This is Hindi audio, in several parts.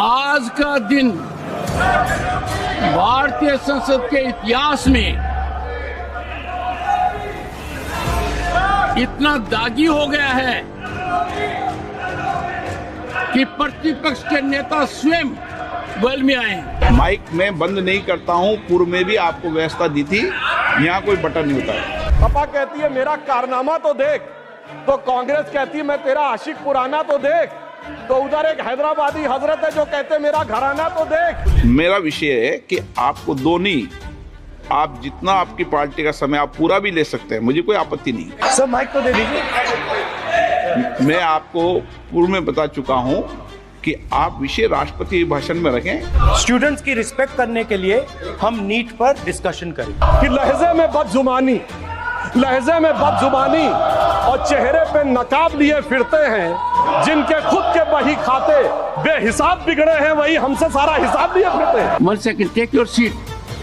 आज का दिन भारतीय संसद के इतिहास में इतना दागी हो गया है कि प्रतिपक्ष के नेता स्वयं वेल में आए। माइक में बंद नहीं करता हूं, पूर्व में भी आपको व्यवस्था दी थी, यहाँ कोई बटन नहीं होता है। पापा कहती है मेरा कारनामा तो देख, तो कांग्रेस कहती है मैं तेरा आशिक पुराना तो देख, तो उधर एक हैदराबादी हजरत है जो कहते हैं मेरा घराना तो देख। मेरा विषय है कि आपको दो नहीं, आप जितना आपकी पार्टी का समय आप पूरा भी ले सकते हैं, मुझे कोई आपत्ति नहीं। सर माइक तो दे दीजिए। मैं आपको पूर्व में बता चुका हूं कि आप विषय राष्ट्रपति भाषण में रखें। स्टूडेंट्स की रिस्पेक्ट करने के लिए हम नीट पर डिस्कशन करें कि लहजे में बदजुबानी और चेहरे पे नकाब लिए फिरते हैं, जिनके खुद के बही खाते बेहिसाब बिगड़े हैं, वही हमसे सारा हिसाब लिए फिरते हैं। 1 second, take your seat.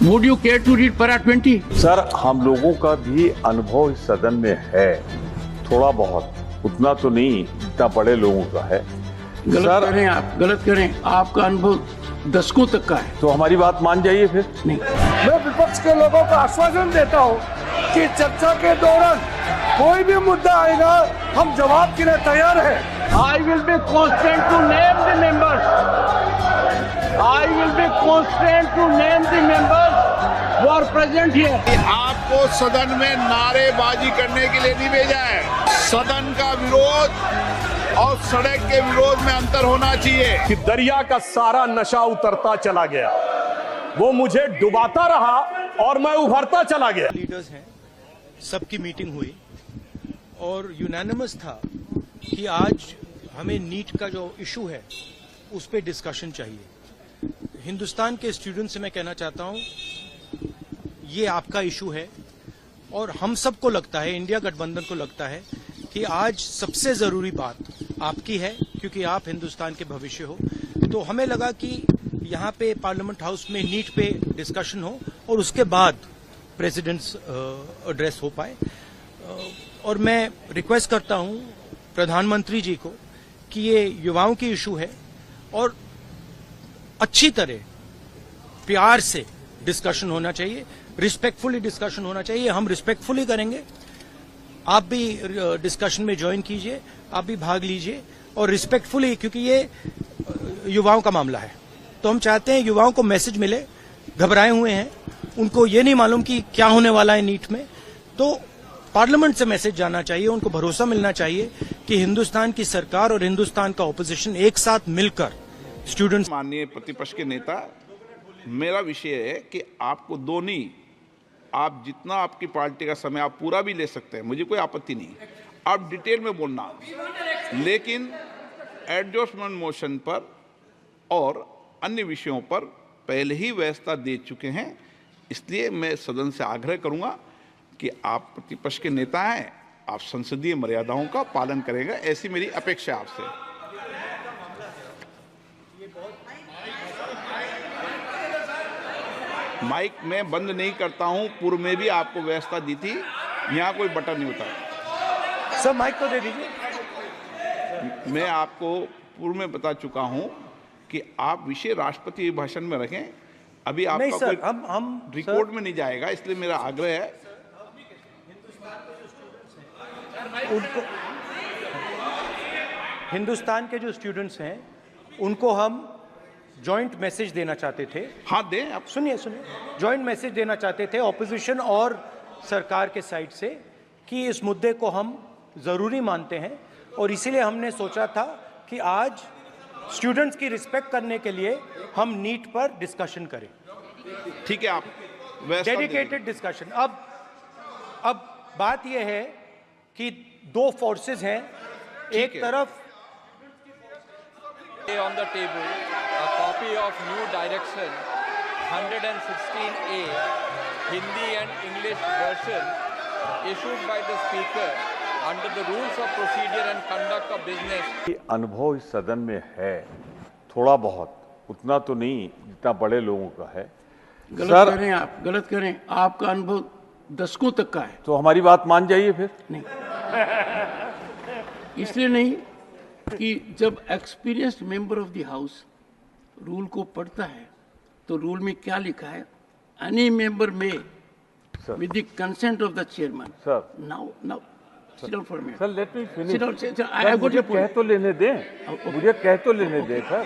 Would you care to read para 20? Sir हम लोगों का भी अनुभव इस सदन में है, थोड़ा बहुत, उतना तो नहीं जितना बड़े लोगों का है। गलत करें आप, गलत करें, आपका अनुभव दशकों तक का है। तो हमारी बात मान जाइए फिर। नहीं, मैं विपक्ष के लोगों को आश्वासन देता हूं कि चर्चा के दौरान कोई भी मुद्दा आएगा हम जवाब के लिए तैयार हैं। I will be constrained to name the members. I will be constrained to name the members who are present here. आपको सदन में नारेबाजी करने के लिए नहीं भेजा है। सदन का विरोध और सड़क के विरोध में अंतर होना चाहिए। कि दरिया का सारा नशा उतरता चला गया, वो मुझे डुबाता रहा और मैं उभरता चला गया। लीडर्स हैं, सबकी मीटिंग हुई और यूनानिमस था कि आज हमें नीट का जो इशू है उस पर डिस्कशन चाहिए। हिंदुस्तान के स्टूडेंट से मैं कहना चाहता हूं, ये आपका इशू है और हम सबको लगता है, इंडिया गठबंधन को लगता है कि आज सबसे जरूरी बात आपकी है, क्योंकि आप हिंदुस्तान के भविष्य हो। तो हमें लगा कि यहाँ पे पार्लियामेंट हाउस में नीट पे डिस्कशन हो और उसके बाद प्रेसिडेंट्स एड्रेस हो पाए। और मैं रिक्वेस्ट करता हूँ प्रधानमंत्री जी को कि ये युवाओं की इशू है और अच्छी तरह प्यार से डिस्कशन होना चाहिए, रिस्पेक्टफुली डिस्कशन होना चाहिए। हम रिस्पेक्टफुली करेंगे, आप भी डिस्कशन में ज्वाइन कीजिए, आप भी भाग लीजिए और रिस्पेक्टफुली, क्योंकि ये युवाओं का मामला है। तो हम चाहते हैं युवाओं को मैसेज मिले, घबराए हुए हैं, उनको ये नहीं मालूम कि क्या होने वाला है नीट में, तो पार्लियामेंट से मैसेज जाना चाहिए, उनको भरोसा मिलना चाहिए कि हिंदुस्तान की सरकार और हिंदुस्तान का ऑपोजिशन एक साथ मिलकर स्टूडेंट्स। माननीय प्रतिपक्ष के नेता, मेरा विषय है कि आपको दो नहीं, आप जितना आपकी पार्टी का समय आप पूरा भी ले सकते हैं, मुझे कोई आपत्ति नहीं। आप डिटेल में बोलना, लेकिन एडजस्टमेंट मोशन पर और अन्य विषयों पर पहले ही व्यवस्था दे चुके हैं। इसलिए मैं सदन से आग्रह करूंगा कि आप प्रतिपक्ष के नेता हैं, आप संसदीय मर्यादाओं का पालन करेंगे, ऐसी मेरी अपेक्षा है आपसे। माइक में बंद नहीं करता हूं, पूर्व में भी आपको व्यवस्था दी थी, यहाँ कोई बटन नहीं होता है। सर माइक तो दे दीजिए। मैं आपको पूर्व में बता चुका हूं कि आप विषय राष्ट्रपति भाषण में रखें, अभी आपका नहीं सर, कोई हम रिकॉर्ड में नहीं जाएगा, इसलिए मेरा आग्रह है उनको, हिंदुस्तान के जो स्टूडेंट्स हैं उनको हम जॉइंट मैसेज देना चाहते थे। हाँ दें आप। सुनिए, जॉइंट मैसेज देना चाहते थे ऑपोजिशन और सरकार के साइड से कि इस मुद्दे को हम जरूरी मानते हैं और इसीलिए हमने सोचा था कि आज स्टूडेंट्स की रिस्पेक्ट करने के लिए हम नीट पर डिस्कशन करें। ठीक है, आप डेडिकेटेड डिस्कशन। अब बात यह है कि दो फोर्सेस हैं, एक तरफ on the table a copy of new direction 116A Hindi and English version issued by the speaker under the rules of procedure and conduct of business। अनुभव इस सदन में है, थोड़ा बहुत, उतना तो नहीं जितना बड़े लोगों का है। गलत करें आप, गलत करें, आपका अनुभव दशकों तक का है। तो हमारी बात मान जाइए फिर। नहीं, इसलिए नहीं कि जब experienced member of the house rule को पढ़ता है तो रूल में क्या लिखा है, एनी मेंबर में with the consent of the chairman. Sir now sit down for a minute. Sir let me finish. Sit down, sit down. I got your point. कह तो लेने दें, मुझे कह तो लेने दें सर।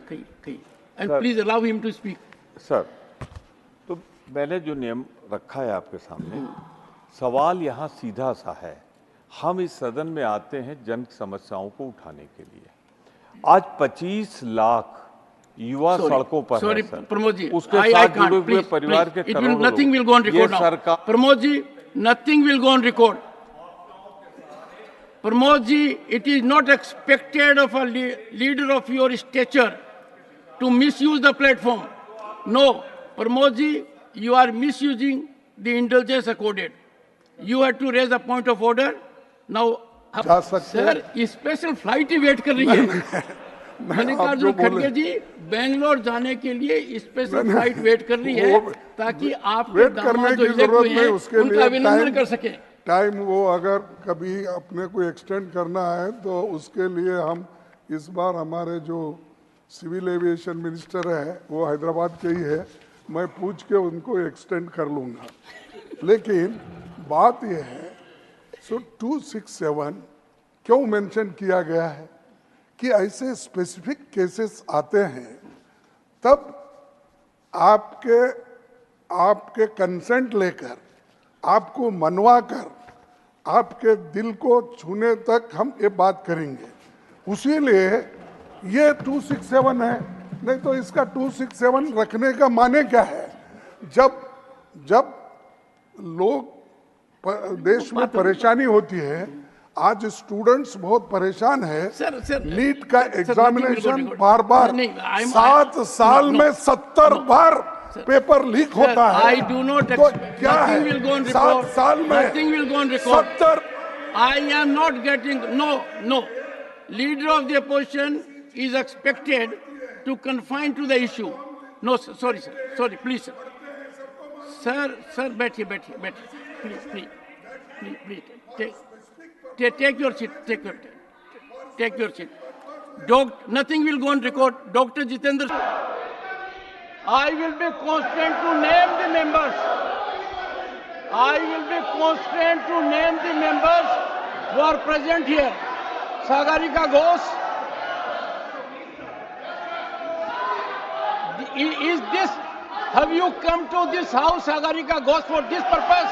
कही and please allow him to speak. Sir, तो मैंने जो नियम रखा है आपके सामने, सवाल यहाँ सीधा सा है, हम इस सदन में आते हैं जन समस्याओं को उठाने के लिए। आज 25 लाख युवा सड़कों पर Sorry, है सर। प्रमोद जी, उसके I साथ can't. जुड़े हुए Please, परिवार के please. करोड़ों Nothing will लोग। go on record ये now. सरकार Pramod ji, nothing will go on record. Pramod ji, it is not expected of a leader of your stature to misuse the platform. No, Pramod ji, you are misusing the indulgence accorded. You have to raise a point of order. Now, जा सकते हैं। सर स्पेशल फ्लाइट ही वेट कर रही है। मल्लिकार्जुन खड़गे जी बेंगलोर जाने के लिए स्पेशल फ्लाइट वेट कर रही है ताकि आपके वेट करने दामाद जो की इलेक्ट जरूरत हुए नहीं, हैं उसके उनका लिए अभिनंदन कर सके। टाइम वो अगर कभी अपने को एक्सटेंड करना है तो उसके लिए हम इस बार हमारे जो सिविल एविएशन मिनिस्टर है वो हैदराबाद के ही है, मैं पूछ के उनको एक्सटेंड कर लूँगा। लेकिन बात यह है, सो 267 क्यों मेंशन किया गया है कि ऐसे स्पेसिफिक केसेस आते हैं तब आपके कंसेंट लेकर, आपको मनवा कर, आपके दिल को छूने तक हम ये बात करेंगे। उसी लिए ये 267 है, नहीं तो इसका 267 रखने का माने क्या है? जब लोग देश में परेशानी होती है, आज स्टूडेंट्स बहुत परेशान है। नीट का एग्जामिनेशन बार 7 साल में 70 बार पेपर लीक होता है। I do not तो expect क्या है? nothing will go on 7 record. साल में Nothing will go on record. 70 I am not getting no. Leader of the opposition is expected to confine to the issue. No, sir, sorry, sir. Sorry, please, sir. Sir, बैठिए. Please. Take your seat. Take your seat. Nothing will go on record. Dr. Jitendra. I will be constrained to name the members. I will be constrained to name the members who are present here. Sagarika Ghosh. Is this, have you come to this house, Sagarika Ghosh, for this purpose?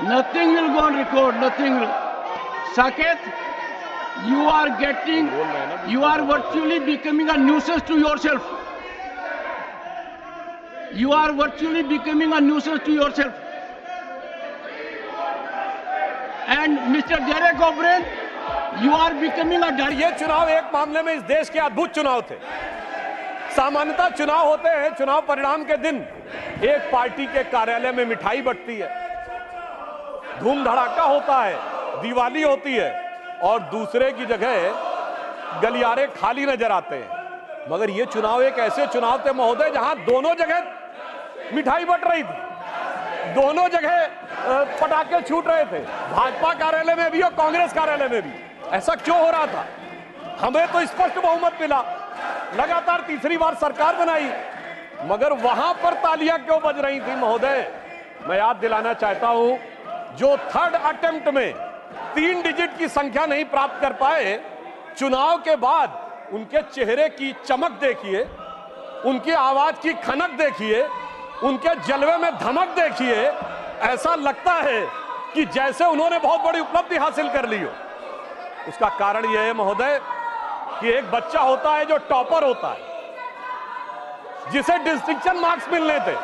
Nothing will go on record, nothing will. Saket, you are virtually becoming a nuisance to yourself. You are virtually becoming a nuisance to yourself. And Mr. Derek O'Brien, you are becoming a... ये चुनाव एक मामले में इस देश के अद्भुत चुनाव थे। सामान्यतः चुनाव होते हैं, चुनाव परिणाम के दिन एक पार्टी के कार्यालय में मिठाई बंटती है, धूम धड़ाका होता है, दिवाली होती है और दूसरे की जगह गलियारे खाली नजर आते हैं। मगर ये चुनाव एक ऐसे चुनाव थे महोदय जहां दोनों जगह मिठाई बंट रही थी, दोनों जगह पटाखे छूट रहे थे, भाजपा कार्यालय में भी और कांग्रेस कार्यालय में भी। ऐसा क्यों हो रहा था? हमें तो स्पष्ट बहुमत मिला, लगातार तीसरी बार सरकार बनाई, मगर वहां पर तालियां क्यों बज रही थी महोदय? मैं याद दिलाना चाहता हूं, जो थर्ड अटेम्प्ट में 3 डिजिट की संख्या नहीं प्राप्त कर पाए, चुनाव के बाद उनके चेहरे की चमक देखिए, उनकी आवाज की खनक देखिए, उनके जलवे में धमक देखिए। ऐसा लगता है कि जैसे उन्होंने बहुत बड़ी उपलब्धि हासिल कर ली हो। उसका कारण यह है महोदय कि एक बच्चा होता है जो टॉपर होता है, जिसे डिस्टिंक्शन मार्क्स मिलने थे,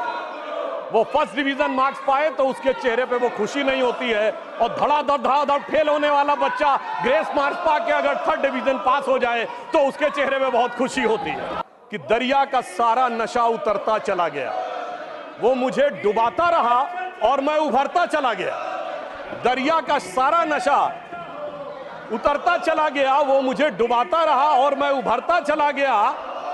वो फर्स्ट डिवीजन मार्क्स पाए तो उसके चेहरे पे वो खुशी नहीं होती है, और धड़ाधड़ फेल होने वाला बच्चा ग्रेस मार्क्स पाके अगर थर्ड डिवीजन पास हो जाए तो उसके चेहरे पे बहुत खुशी होती है। कि दरिया का सारा नशा उतरता चला गया, वो मुझे डुबाता रहा और मैं उभरता चला गया। दरिया का सारा नशा उतरता चला गया, वो मुझे डुबाता रहा और मैं उभरता चला गया।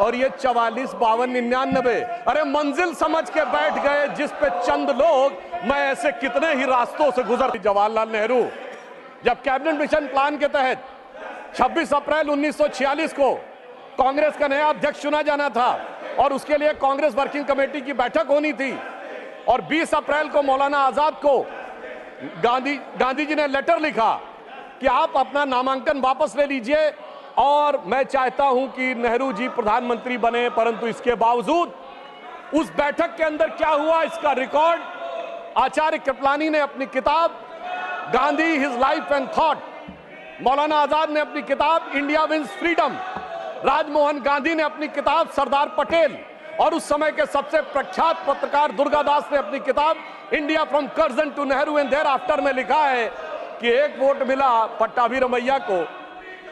और ये 44, 52, 99, अरे मंजिल समझ के बैठ गए जिस पे चंद लोग, मैं ऐसे कितने ही रास्तों से गुजर। जवाहरलाल नेहरू जब कैबिनेट मिशन प्लान के तहत 26 अप्रैल 1946 को कांग्रेस का नया अध्यक्ष चुना जाना था और उसके लिए कांग्रेस वर्किंग कमेटी की बैठक होनी थी, और 20 अप्रैल को मौलाना आजाद को गांधी जी ने लेटर लिखा कि आप अपना नामांकन वापस ले लीजिए और मैं चाहता हूं कि नेहरू जी प्रधानमंत्री बने। परंतु इसके बावजूद उस बैठक के अंदर क्या हुआ, इसका रिकॉर्ड आचार्य कृपलानी ने अपनी किताब Gandhi his life and thought, Maulana Azad ने अपनी किताब India wins freedom, Rajmohan Gandhi ने अपनी किताब सरदार पटेल, और उस समय के सबसे प्रख्यात पत्रकार दुर्गादास ने अपनी किताब India from Curzon to Nehru and thereafter में लिखा है कि 1 वोट मिला पट्टाभी रमैया को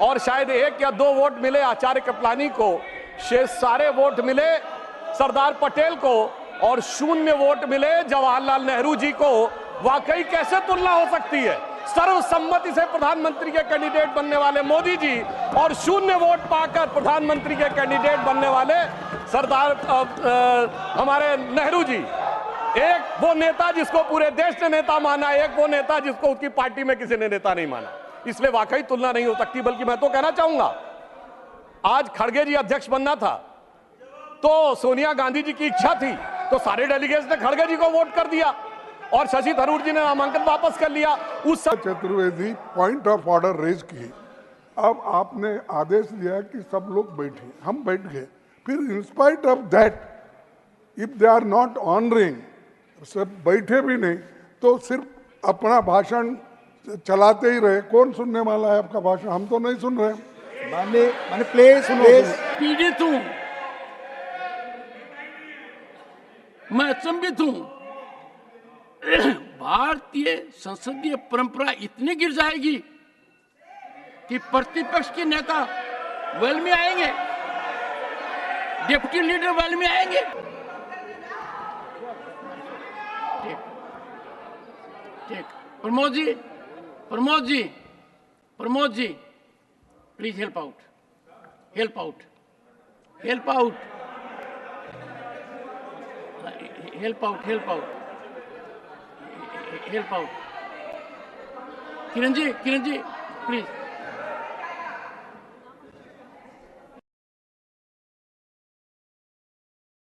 और शायद 1 या 2 वोट मिले आचार्य कृपलानी को, शेष सारे वोट मिले सरदार पटेल को और 0 वोट मिले जवाहरलाल नेहरू जी को। वाकई कैसे तुलना हो सकती है? सर्वसम्मति से प्रधानमंत्री के कैंडिडेट बनने वाले मोदी जी और 0 वोट पाकर प्रधानमंत्री के कैंडिडेट बनने वाले सरदार हमारे नेहरू जी। एक वो नेता जिसको पूरे देश ने नेता माना, एक वो नेता जिसको उसकी पार्टी में किसी ने नेता नहीं माना। इसलिए वाकई तुलना नहीं हो सकती। बल्कि मैं तो कहना चाहूंगा, आज खड़गे जी अध्यक्ष बनना था तो सोनिया गांधी जी की इच्छा थी तो सारे डेलीगेट्स ने खड़गे जी को वोट कर दिया और शशि थरूर जी ने नामांकन वापस कर लिया। उस Chaturvedi point of order raise किए। अब आपने आदेश दिया कि सब लोग बैठे, हम बैठ गए। फिर in spite of that if they are not honouring, सब बैठे भी नहीं तो सिर्फ अपना भाषण चलाते ही रहे। कौन सुनने वाला है आपका भाषण? हम तो नहीं सुन रहे। माने प्लीज पीड़ित हूं, मैं अचंभित हूं। भारतीय संसदीय परंपरा इतनी गिर जाएगी कि प्रतिपक्ष के नेता वेल में आएंगे, डिप्टी लीडर वेल में आएंगे। ठीक, Pramod ji, please help out, help out, help out, help out, help out, help out. Kiran ji, please.